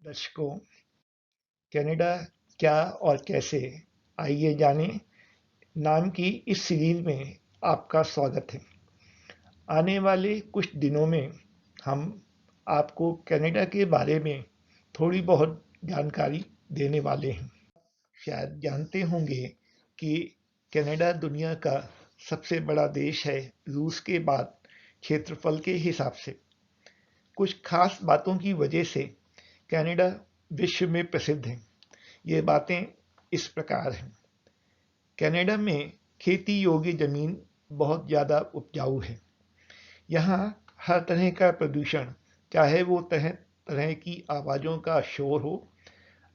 दर्शकों, कनाडा क्या और कैसे, आइए जानें नाम की इस सीरीज में आपका स्वागत है। आने वाले कुछ दिनों में हम आपको कनाडा के बारे में थोड़ी बहुत जानकारी देने वाले हैं। शायद जानते होंगे कि कनाडा दुनिया का सबसे बड़ा देश है रूस के बाद क्षेत्रफल के हिसाब से। कुछ खास बातों की वजह से कनाडा विश्व में प्रसिद्ध है। ये बातें इस प्रकार हैं। कनाडा में खेती योग्य जमीन बहुत ज़्यादा उपजाऊ है। यहाँ हर तरह का प्रदूषण, चाहे वो तरह तरह की आवाज़ों का शोर हो,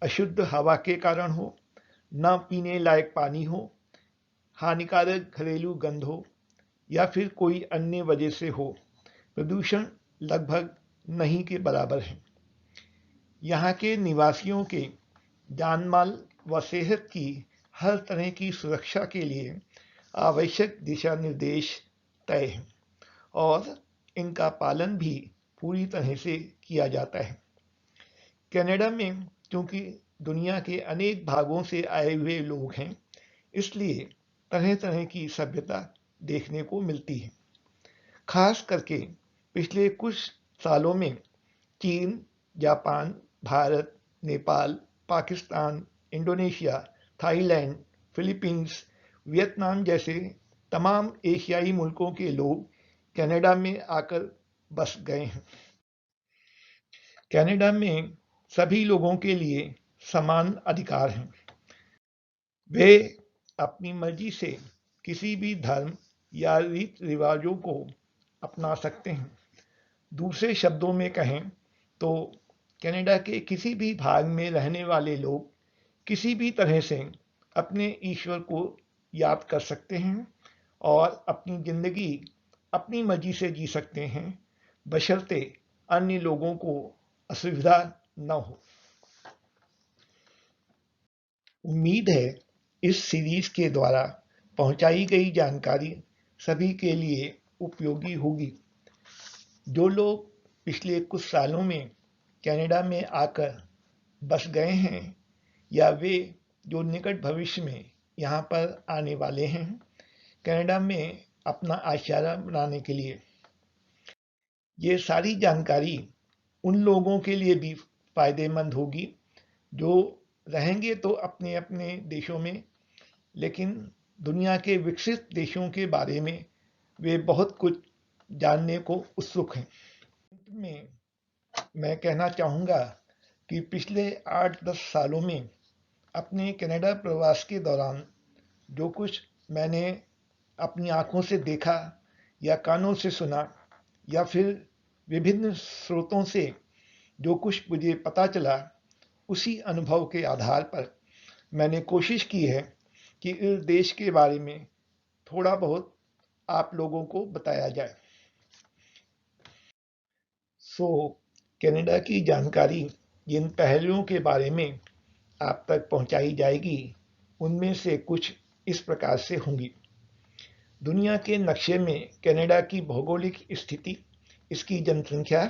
अशुद्ध हवा के कारण हो, न पीने लायक पानी हो, हानिकारक घरेलू गंध हो या फिर कोई अन्य वजह से हो, प्रदूषण लगभग नहीं के बराबर है। यहाँ के निवासियों के जान माल व सेहत की हर तरह की सुरक्षा के लिए आवश्यक दिशा निर्देश तय हैं और इनका पालन भी पूरी तरह से किया जाता है। कनाडा में क्योंकि दुनिया के अनेक भागों से आए हुए लोग हैं, इसलिए तरह तरह की सभ्यता देखने को मिलती है। खास करके पिछले कुछ सालों में चीन, Japan, Bharat, Nepal, Pakistan, Indonesia, Thailand, Philippines, Vietnam जैसे तमाम एशियाई मुल्कों के लोग कनाडा में आकर बस गए हैं। कनाडा में सभी लोगों के लिए समान अधिकार हैं। वे अपनी मर्जी से किसी भी धर्म या रीति रिवाजों को अपना सकते हैं। दूसरे शब्दों में कहें तो कनाडा के किसी भी भाग में रहने वाले लोग किसी भी तरह से अपने ईश्वर को याद कर सकते हैं और अपनी जिंदगी अपनी मर्जी से जी सकते हैं, बशर्ते अन्य लोगों को असुविधा न हो। उम्मीद है इस सीरीज के द्वारा पहुंचाई गई जानकारी सभी के लिए उपयोगी होगी। जो लोग पिछले कुछ सालों में कनाडा में आकर बस गए हैं या वे जो निकट भविष्य में यहाँ पर आने वाले हैं कनाडा में अपना आशियाना बनाने के लिए, ये सारी जानकारी उन लोगों के लिए भी फायदेमंद होगी जो रहेंगे तो अपने अपने देशों में, लेकिन दुनिया के विकसित देशों के बारे में वे बहुत कुछ जानने को उत्सुक हैं। अंत में मैं कहना चाहूँगा कि पिछले 8-10 सालों में अपने कनाडा प्रवास के दौरान जो कुछ मैंने अपनी आंखों से देखा या कानों से सुना या फिर विभिन्न स्रोतों से जो कुछ मुझे पता चला, उसी अनुभव के आधार पर मैंने कोशिश की है कि इस देश के बारे में थोड़ा बहुत आप लोगों को बताया जाए। कनाडा की जानकारी जिन पहलुओं के बारे में आप तक पहुंचाई जाएगी, उनमें से कुछ इस प्रकार से होंगी। दुनिया के नक्शे में कनाडा की भौगोलिक स्थिति, इसकी जनसंख्या,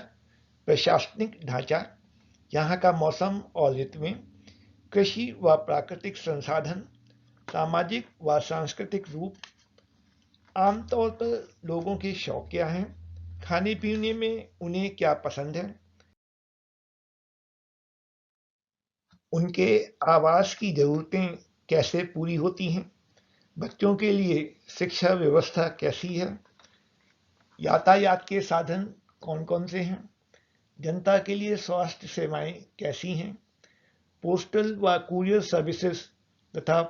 प्रशासनिक ढांचा, यहाँ का मौसम और ऋतुएं, कृषि व प्राकृतिक संसाधन, सामाजिक व सांस्कृतिक रूप, आमतौर पर लोगों के शौक क्या हैं, खाने पीने में उन्हें क्या पसंद है, उनके आवास की ज़रूरतें कैसे पूरी होती हैं, बच्चों के लिए शिक्षा व्यवस्था कैसी है, यातायात के साधन कौन कौन से हैं, जनता के लिए स्वास्थ्य सेवाएं कैसी हैं, पोस्टल व कुरियर सर्विसेज तथा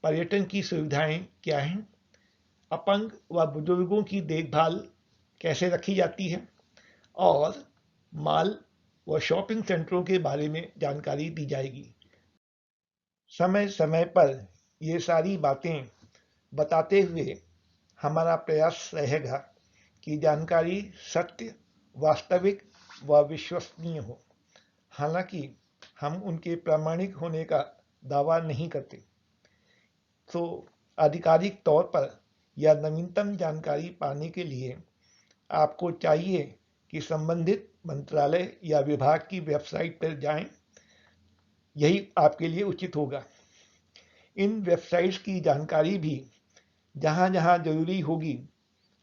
पर्यटन की सुविधाएं क्या हैं, अपंग व बुजुर्गों की देखभाल कैसे रखी जाती है और मॉल व शॉपिंग सेंटरों के बारे में जानकारी दी जाएगी। समय समय पर ये सारी बातें बताते हुए हमारा प्रयास रहेगा कि जानकारी सत्य, वास्तविक व विश्वसनीय हो। हालांकि हम उनके प्रामाणिक होने का दावा नहीं करते, तो आधिकारिक तौर पर या नवीनतम जानकारी पाने के लिए आपको चाहिए कि संबंधित मंत्रालय या विभाग की वेबसाइट पर जाएं यही आपके लिए उचित होगा। इन वेबसाइट्स की जानकारी भी जहां जहां जरूरी होगी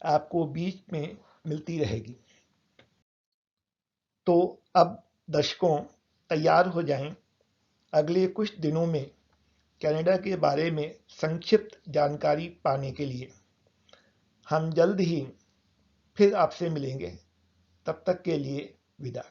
आपको बीच में मिलती रहेगी। तो अब दर्शकों तैयार हो जाएं, अगले कुछ दिनों में कनाडा के बारे में संक्षिप्त जानकारी पाने के लिए। हम जल्द ही फिर आपसे मिलेंगे, तब तक के लिए विदा।